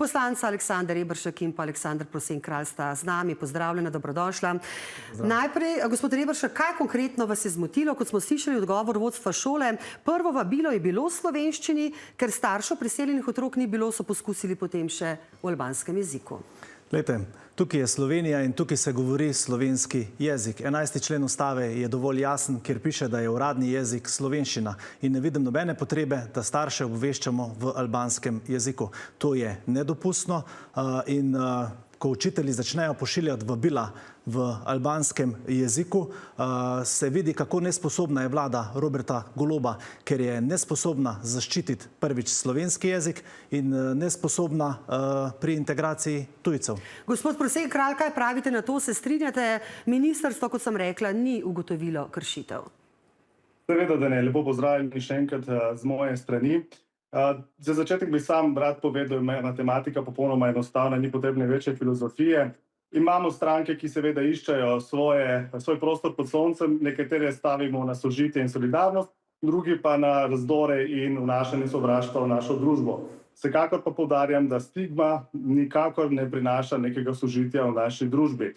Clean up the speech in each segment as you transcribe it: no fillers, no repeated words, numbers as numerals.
Poslanca Aleksander Reberšek in pa Aleksander Prosen Kralj sta z nami. Pozdravljena, dobrodošla. Najprej, gospod Reberšek, kaj konkretno vas je zmotilo, kot smo slišali odgovor vodstva šole? Prvo vabilo je bilo v slovenščini, ker staršev priseljenih otrok ni bilo, so poskusili potem še v albanskem jeziku. Glejte, tukaj je Slovenija in tukaj se govori slovenski jezik. 11. člen ustave je dovolj jasen, kjer piše, da je uradni jezik slovenščina. In ne vidim nobene potrebe, da starše obveščamo v albanskem jeziku. To je nedopustno in ko učitelji začnejo pošiljati vabila v albanskem jeziku, se vidi, kako nesposobna je vlada Roberta Goloba, ker je nesposobna zaščititi prvič slovenski jezik in nesposobna pri integraciji tujcev. Gospod Prosen Kralj, kaj pravite na to? Se strinjate? Ministrstvo, kot sem rekla, ni ugotovilo kršitev. Seveda, da ne. Lepo pozdravljeni še enkrat z moje strani. Za začetek bi sam rad povedal, da je matematika popolnoma enostavna, ni potrebne večje filozofije. Imamo stranke, ki seveda iščejo svoj prostor pod soncem, nekatere stavimo na sožitje in solidarnost, drugi pa na razdore in vnašanje sovraštva v našo družbo. Vsekakor pa poudarjam, da stigma nikakor ne prinaša nekega sožitja v naši družbi.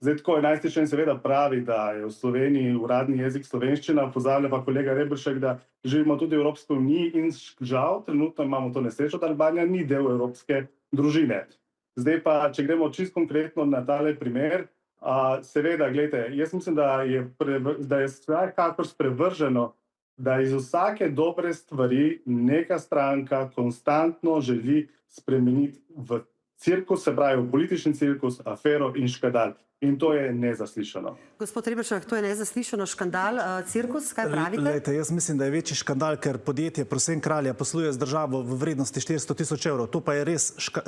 Zdaj tako, 11. člen seveda pravi, da je v Sloveniji uradni jezik slovenščina, pozabila pa kolega Reberšek, da živimo tudi v Evropski uniji in žal, trenutno imamo to nesrečo, da Albanija ni del evropske družine. Zdaj pa, če gremo čisto konkretno na tale primer, seveda, gledajte, jaz mislim, da je vsekakor sprevrženo, da iz vsake dobre stvari neka stranka konstantno želi spremeniti v cirkus, se pravi v politični cirkus, afero in škandal. In to je nezaslišano. Gospod Reberšek, to je nezaslišano, škandal, cirkus, kaj pravite? Glejte, jaz mislim, da je večji škandal, ker podjetje Prosen Kralja posluje z državo v vrednosti 400 000 evrov. To pa je res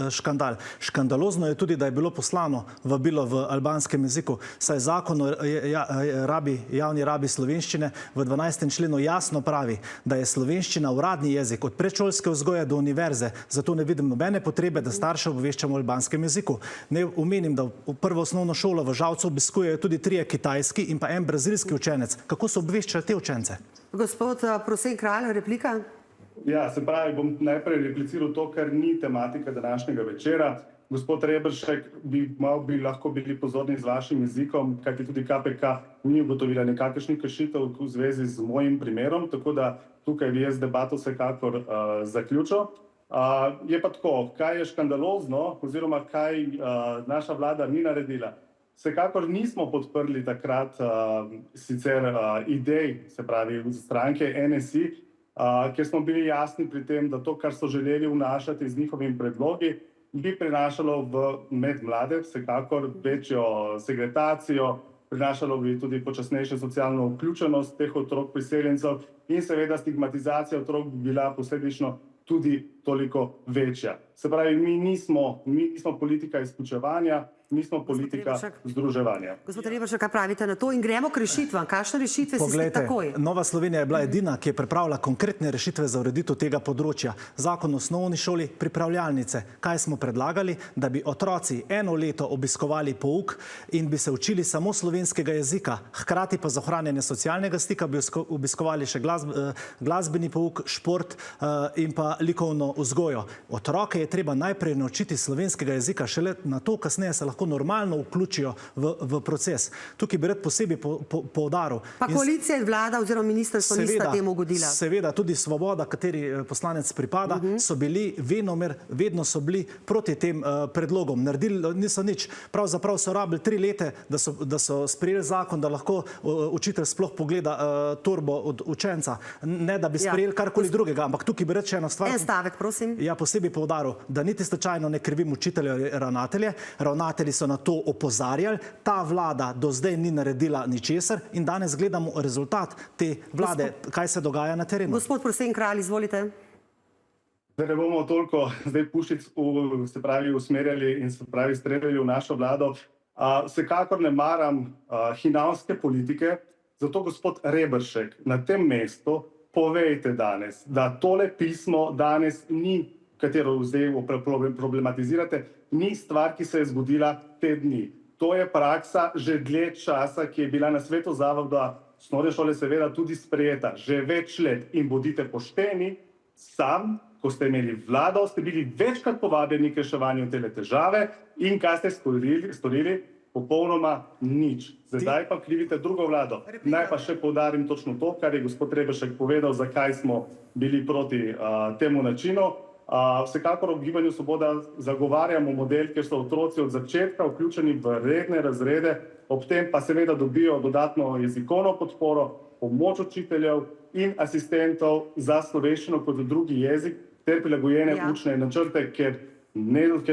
škandal. Škandalozno je tudi, da je bilo poslano vabilo v albanskem jeziku, saj zakon o javni rabi slovenščine v 12. členu jasno pravi, da je slovenščina uradni jezik od predšolske vzgoje do univerze, zato ne vidim nobene potrebe, da starše obveščamo v albanskem jeziku. Ne omenim, da v prvo osnovno šolo v Žalcu obiskujejo tudi 3 kitajski in pa 1 brazilski učenec. Kako so obveščali te učence? Gospod Prosen Kralj, replika? Ja, se pravi, bom najprej repliciral to, kar ni tematika današnjega večera. Gospod Reberšek, bi lahko bili pozorni z vašim jezikom, kajti tudi KPK ni ugotovila nikakršnih kršitev v zvezi z mojim primerom, tako da tukaj bi jaz debato vsekakor zaključil. Je pa tako, kaj je škandalozno oziroma kaj naša vlada ni naredila. Vsekakor nismo podprli takrat sicer idej, se pravi stranke NSI, ker smo bili jasni pri tem, da to, kar so želeli vnašati z njihovimi predlogi, bi prinašalo med mlade vsekakor večjo segregacijo, prinašalo bi tudi počasnejšo socialno vključenost teh otrok priseljencev in seveda stigmatizacija otrok bi bila posledično tudi toliko večja. Se pravi, mi nismo politika izključevanja, mi smo politika združevanja. Gospod Reberšek, kaj pravite na to? In gremo k rešitvam. Kakšne rešitve si ste takoj? Nova Slovenija je bila edina, ki je pripravila konkretne rešitve za ureditev tega področja. Zakon o osnovni šoli, pripravljalnice. Kaj smo predlagali? Da bi otroci 1 leto obiskovali pouk in bi se učili samo slovenskega jezika. Hkrati pa za ohranjanje socialnega stika bi obiskovali še glasbeni pouk, šport in pa likovno vzgojo. Otroke je treba najprej naučiti slovenskega jezika, šele na to kasneje se lahko normalno vključijo v proces. Tukaj bi rad posebej poudaril. Pa koalicija in vlada oziroma ministrstvo nista temu ugodila. Seveda, tudi Svoboda, kateri poslanec pripada, so bili vedno so bili proti tem predlogom. Naredili niso nič. Pravzaprav so rabili 3 leta, da so sprejeli zakon, da lahko učitelj sploh pogleda torbo od učenca. Ne, da bi sprejeli karkoli drugega. Ampak tukaj bi rad še eno stvar. En stavek, prosim. Ja, posebej poudaril, da niti slučajno ne krivim učitelje ravnatelje. Ravnatelji so na to opozarjali, ta vlada do zdaj ni naredila ničesar in danes gledamo rezultat te vlade, kaj se dogaja na terenu. Gospod Prosen Kralj, izvolite. Da ne bomo toliko zdaj puščic usmerjali in streljali v našo vlado. Vsekakor ne maram hinavske politike, zato gospod Reberšek, na tem mestu povejte danes, da tole pismo danes ni, katero zdaj problematizirate, ni stvar, ki se je zgodila te dni. To je praksa že dlje časa, ki je bila na svetu zavoda osnovne šole seveda tudi sprejeta že več let in bodite pošteni, sam ko ste imeli vlado, ste bili večkrat povabljeni k reševanju te težave in kaj ste storili? Popolnoma nič. Zdaj pa krivite drugo vlado. Naj pa še poudarim točno to, kar je gospod Reberšek povedal, zakaj smo bili proti temu načinu. Vsekakor v Gibanju Svoboda zagovarjamo model, kjer so otroci od začetka vključeni v redne razrede, ob tem pa seveda dobijo dodatno jezikovno podporo, pomoč učiteljev in asistentov za slovenščino kot drugi jezik ter prilagojene učne načrte, ker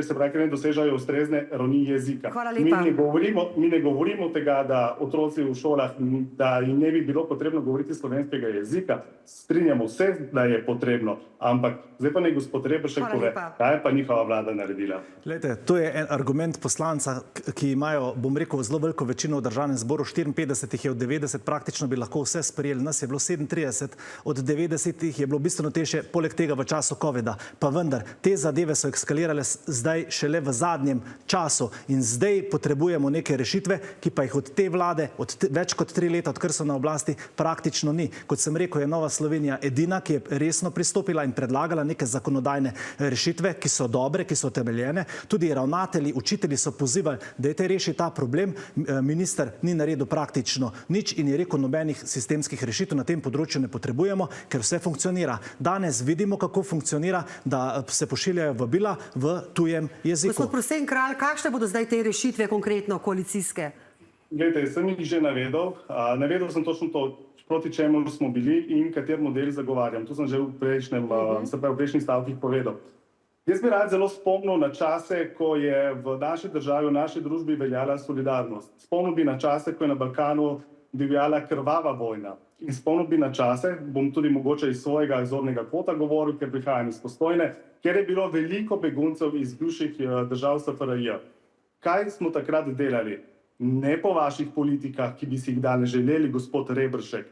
se pravi, ker ne dosežajo ustrezne ravni jezika. Mi ne govorimo tega, da otroci v šolah, da jim ne bi bilo potrebno govoriti slovenskega jezika. Strinjamo se, da je potrebno, ampak zdaj pa ne gospod Reberšek pove, kaj je pa njihova vlada naredila. Glejte, to je en argument poslanca, ki imajo, bom rekel, zelo veliko večino v državnem zboru, 54 jih je od 90, praktično bi lahko vse sprejeli, nas je bilo 37, od 90 jih je bilo bistveno težje, poleg tega v času covida. Pa vendar, te zadeve so eskalirale zdaj šele v zadnjem času in zdaj potrebujemo neke rešitve, ki pa jih od te vlade, več kot 3 leta, odkar so na oblasti, praktično ni. Kot sem rekel, je Nova Slovenija edina, ki je resno pristopila in predlagala neke zakonodajne rešitve, ki so dobre, ki so temeljene. Tudi ravnatelji, učitelji so pozivali, da je rešiti ta problem. Minister ni naredil praktično nič in je rekel, nobenih sistemskih rešitev na tem področju ne potrebujemo, ker vse funkcionira. Danes vidimo, kako funkcionira, da se pošiljajo vabila v tujem jeziku. Gospod Prosen Kralj, kakšne bodo zdaj te rešitve konkretno koalicijske? Glejte, sem jih že navedel. Navedel sem točno to, proti čemu smo bili in kater model zagovarjam. To sem že v prejšnjih stavkih povedal. Jaz bi rad zelo spomnil na čase, ko je v naši državi, v naši družbi veljala solidarnost. Spomnil bi na čase, ko je na Balkanu divjala krvava vojna. In spomnil bi na čase, bom tudi mogoče iz svojega zornega kota govoril, ker prihajam iz Postojne, ker je bilo veliko beguncev iz bivših držav SFRJ. Kaj smo takrat delali? Ne po vaših politikah, ki bi si jih danes želeli, gospod Reberšek.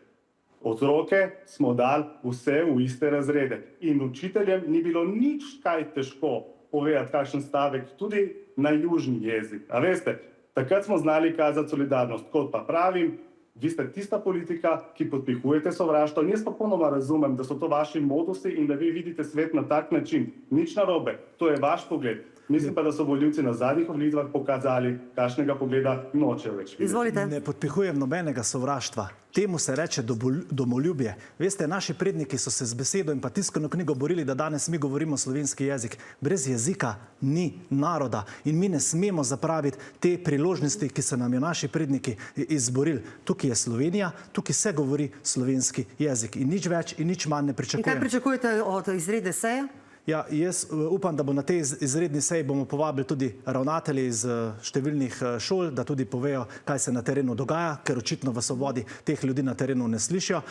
Otroke smo dali vse v iste razrede. In učiteljem ni bilo nič kaj težko povedati kakšen stavek, tudi na južni jezik. A veste, takrat smo znali kazati solidarnost. Kot pa pravim, vi ste tista politika, ki podpihujete sovraštvo. Jaz popolnoma razumem, da so to vaši modusi in da vi vidite svet na tak način. Nič narobe, to je vaš pogled. Mislim pa, da so volivci na zadnjih volitvah pokazali, kakšnega pogleda nočejo več videti. Izvolite. Ne podpihujem nobenega sovraštva. Temu se reče domoljubje. Veste, naši predniki so se z besedo in pa tiskano knjigo borili, da danes mi govorimo slovenski jezik. Brez jezika ni naroda in mi ne smemo zapraviti te priložnosti, ki so nam jo naši predniki izborili. Tukaj je Slovenija, tukaj se govori slovenski jezik in nič več in nič manj ne pričakujem. In kaj pričakujete od izredne seje? Ja, jaz upam, da bo na tej izredni seji bomo povabili tudi ravnatelje iz številnih šol, da tudi povejo, kaj se na terenu dogaja, ker očitno v Svobodi teh ljudi na terenu ne slišijo.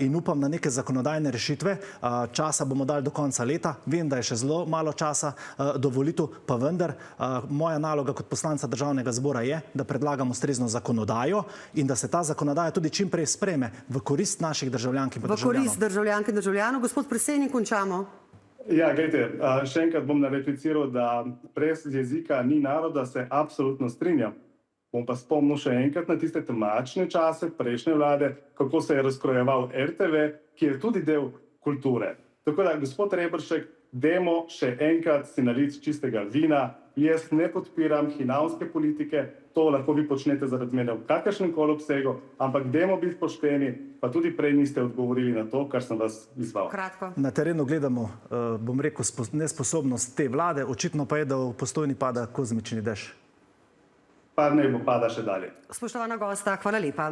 In upam na neke zakonodajne rešitve. Časa bomo dali do konca leta. Vem, da je še zelo malo časa do volitev, pa vendar moja naloga kot poslanca Državnega zbora je, da predlagam ustrezno zakonodajo in da se ta zakonodaja tudi čim prej sprejme v korist naših državljank in državljanov. V korist državljank in državljanov. Gospod Prosen, in končamo. Ja, gledajte, še enkrat bom narepliciral, da brez jezika ni naroda, se absolutno strinjam. Bom pa spomnil še enkrat na tiste temačne čase prejšnje vlade, kako se je razkrojeval RTV, ki je tudi del kulture. Tako da, gospod Reberšek, dajmo še enkrat si naliti čistega vina. Jaz ne podpiram hinavske politike, to lahko vi počnete zaradi mene v kakršnem koli obsegu, ampak dajmo biti pošteni, pa tudi prej niste odgovorili na to, kar sem vas izval. Kratko. Na terenu gledamo, bom rekel, nesposobnost te vlade, očitno pa je, da v Postojni pada kozmični dež. Pa ne bo pada še dalje. Spoštovana gosta, hvala lepa.